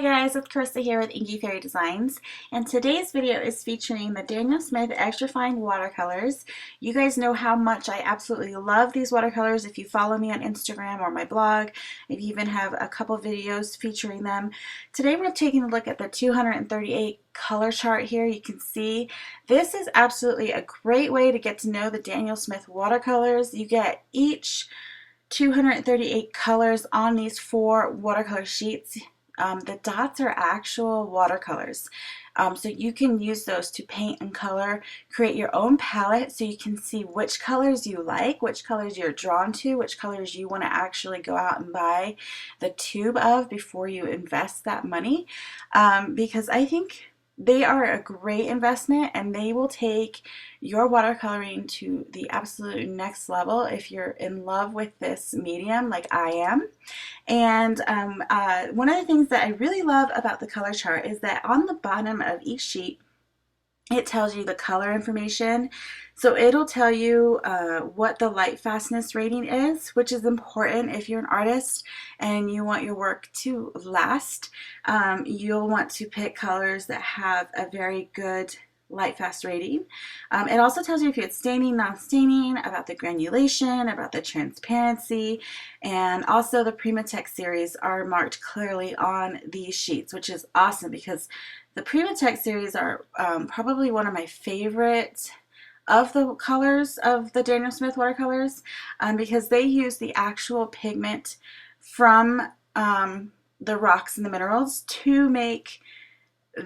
Hi guys, it's Carissa here with Inky Fairy Designs, and today's video is featuring the Daniel Smith Extra Fine Watercolors. You guys know how much I absolutely love these watercolors if you follow me on Instagram or my blog. I even have a couple videos featuring them. Today we're taking a look at the 238 color chart here. You can see this is absolutely a great way to get to know the Daniel Smith watercolors. You get each 238 colors on these 4 watercolor sheets. The dots are actual watercolors, so you can use those to paint and color, create your own palette so you can see which colors you like, which colors you're drawn to, which colors you want to actually go out and buy the tube of before you invest that money, because I think they are a great investment and they will take your watercoloring to the absolute next level if you're in love with this medium like I am. And one of the things that I really love about the color chart is that on the bottom of each sheet it tells you the color information. So it'll tell you what the light fastness rating is, which is important if you're an artist and you want your work to last. You'll want to pick colors that have a very good light fast rating. It also tells you if it's staining, non-staining, about the granulation, about the transparency, and also the Primatech series are marked clearly on these sheets, which is awesome because the Primatech series are probably one of my favorite of the colors of the Daniel Smith watercolors, because they use the actual pigment from the rocks and the minerals to make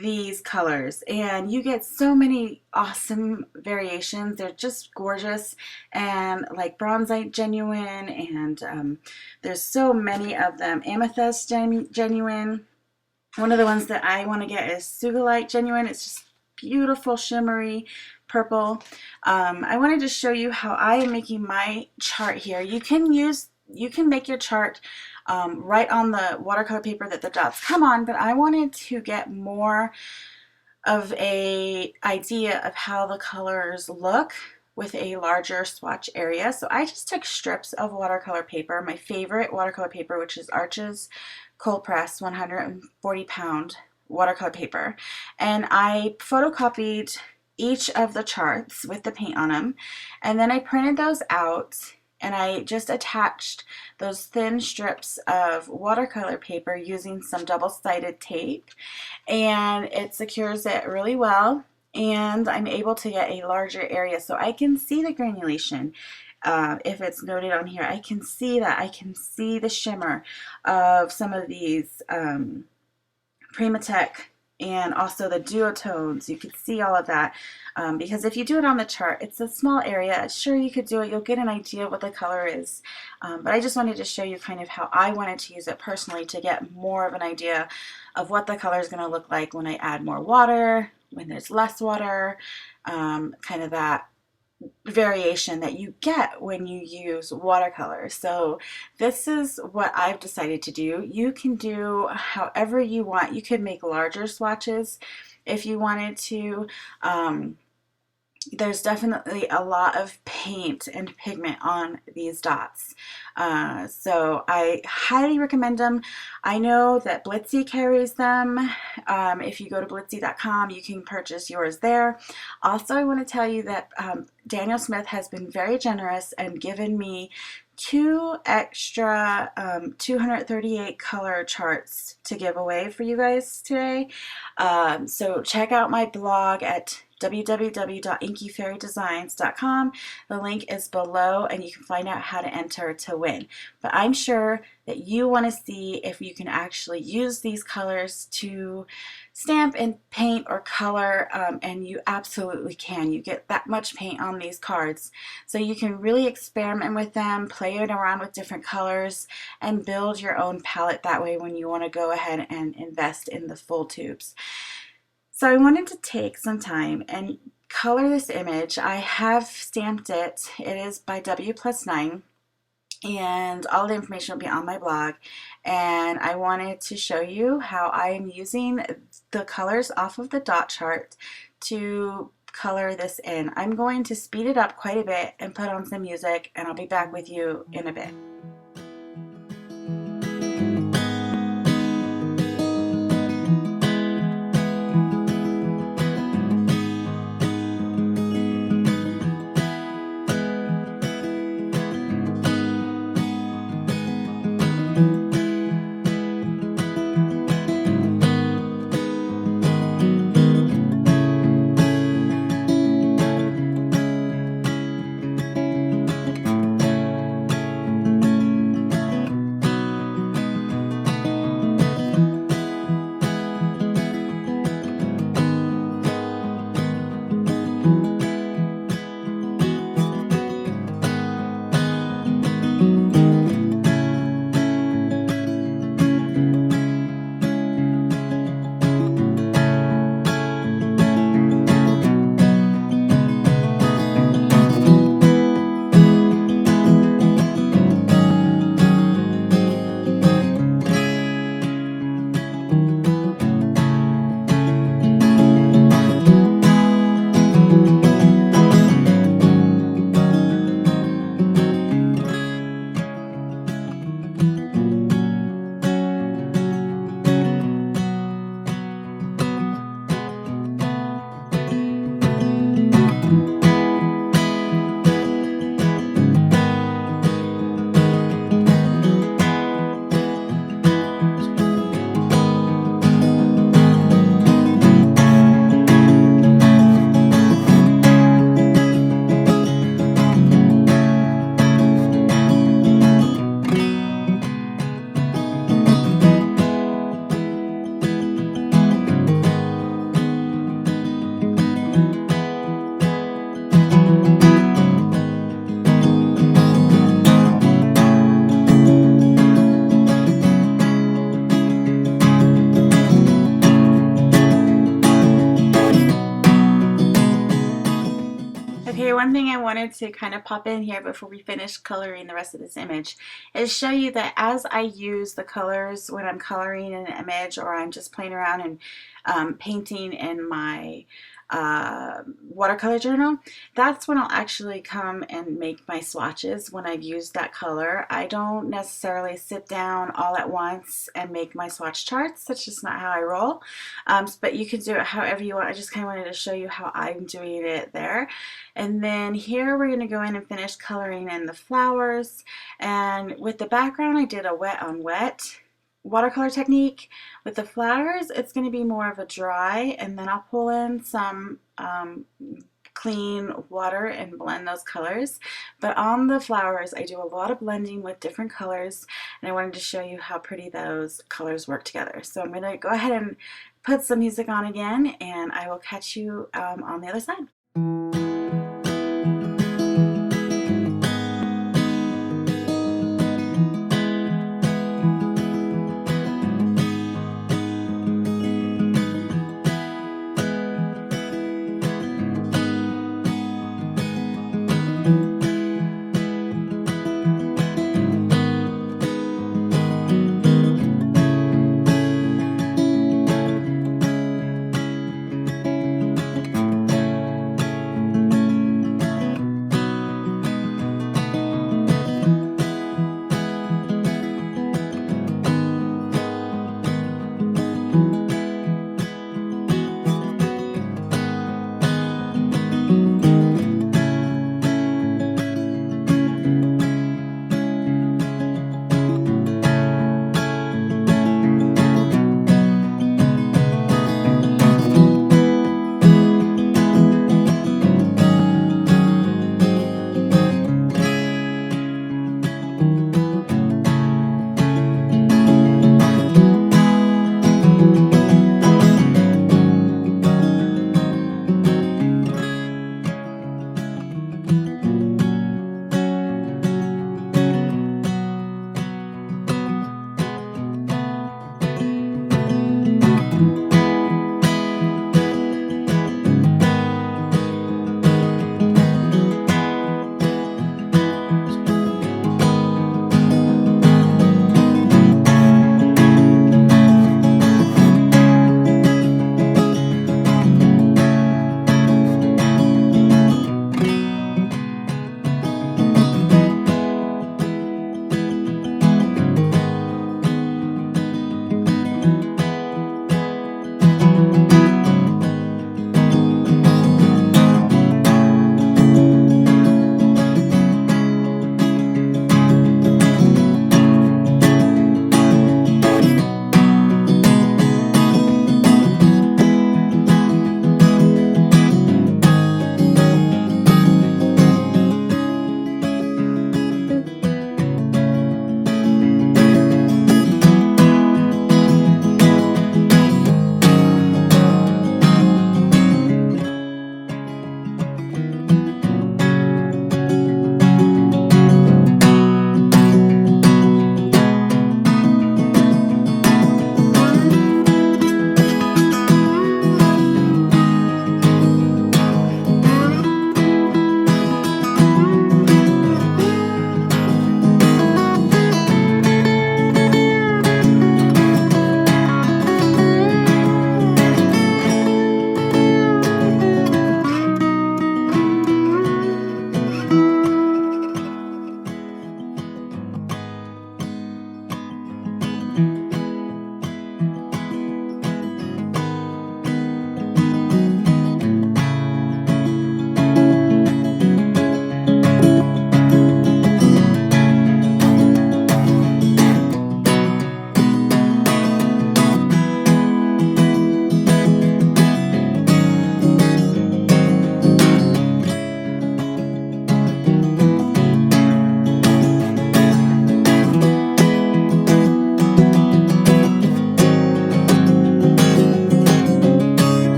these colors, and you get so many awesome variations. They're just gorgeous, and like bronzite genuine, and there's so many of them. Amethyst genuine. One of the ones that I want to get is Sugilite genuine. It's just beautiful shimmery purple. I wanted to show you how I am making my chart here. You can make your chart right on the watercolor paper that the dots come on, but I wanted to get more of a idea of how the colors look with a larger swatch area. So I just took strips of watercolor paper, my favorite watercolor paper, which is Arches cold press 140-pound watercolor paper, and I photocopied each of the charts with the paint on them, and then I printed those out and I just attached those thin strips of watercolor paper using some double-sided tape, and it secures it really well, and I'm able to get a larger area so I can see the granulation. If it's noted on here, I can see that. I can see the shimmer of some of these Primatech and also the duotones. You can see all of that, because if you do it on the chart, it's a small area. Sure, you could do it. You'll get an idea of what the color is, but I just wanted to show you kind of how I wanted to use it personally to get more of an idea of what the color is going to look like when I add more water, when there's less water, kind of that variation that you get when you use watercolor. So this is what I've decided to do. You can do however you want. You could make larger swatches if you wanted to. There's definitely a lot of paint and pigment on these dots, so I highly recommend them. I know that Blitsy carries them. If you go to blitsy.com, you can purchase yours there. Also, I want to tell you that Daniel Smith has been very generous and given me 2 extra 238 color charts to give away for you guys today. So check out my blog at www.inkyfairydesigns.com. The link is below and you can find out how to enter to win. But I'm sure that you want to see if you can actually use these colors to stamp and paint or color, and you absolutely can. You get that much paint on these cards, so you can really experiment with them, play it around with different colors, and build your own palette that way when you want to go ahead and invest in the full tubes. So I wanted to take some time and color this image. I have stamped it. It is by W+9, and all the information will be on my blog. And I wanted to show you how I am using the colors off of the dot chart to color this in. I'm going to speed it up quite a bit and put on some music, and I'll be back with you in a bit. one thing I wanted to kind of pop in here before we finish coloring the rest of this image is show you that as I use the colors when I'm coloring an image or I'm just playing around and painting in my watercolor journal, that's when I'll actually come and make my swatches when I've used that color. I don't necessarily sit down all at once and make my swatch charts. That's just not how I roll. But you can do it however you want. I just kind of wanted to show you how I'm doing it there. And then here we're going to go in and finish coloring in the flowers. And with the background, I did a wet on wet watercolor technique. With the flowers, it's going to be more of a dry, and then I'll pull in some clean water and blend those colors. But on the flowers, I do a lot of blending with different colors, and I wanted to show you how pretty those colors work together. So I'm going to go ahead and put some music on again, and I will catch you on the other side.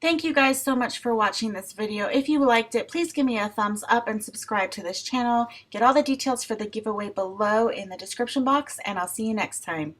Thank you guys so much for watching this video. If you liked it, please give me a thumbs up and subscribe to this channel. Get all the details for the giveaway below in the description box, and I'll see you next time.